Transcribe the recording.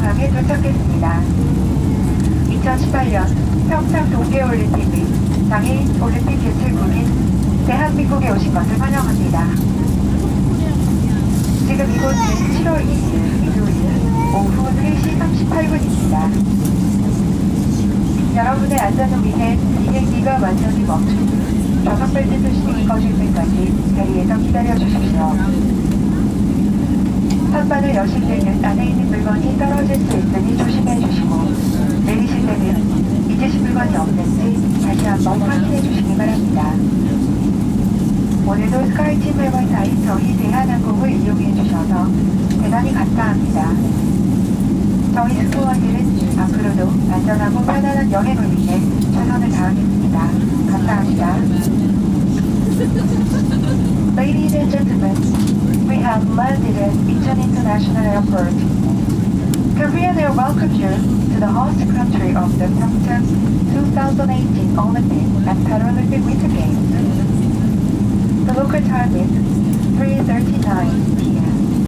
공항에 도착했습니다. 2018년 평창 동계올림픽 및 장애인 올림픽 개최국인 대한민국에 오신 것을 환영합니다. 지금 이곳은 7월 2일 일요일 오후 3시 38분입니다. 여러분의 안전을 위해 비행기가 완전히 멈춘 후 좌석벨트 표시등이 꺼질 때까지 자리에서 기다려주십시오. 선반을 여실 때는 안에 있는 물건이 떨어질 수 있으니 조심해 주시고, 내리실 때는 잊으신 물건이 없는지 다시 한번 확인해 주시기 바랍니다. 오늘도 스카이팀 회원사인 저희 대한항공을 이용해 주셔서 대단히 감사합니다. 저희 승무원들은 앞으로도 안전하고 편안한 여행을 위해 최선을 다하겠습니다. 감사합니다. Ladies and gentlemen, we have landed at Incheon International Airport. Korean Air welcomes you to the host country of the Pyeongchang 2018 Olympic and Paralympic Winter Games. The local time is 3:39 p.m.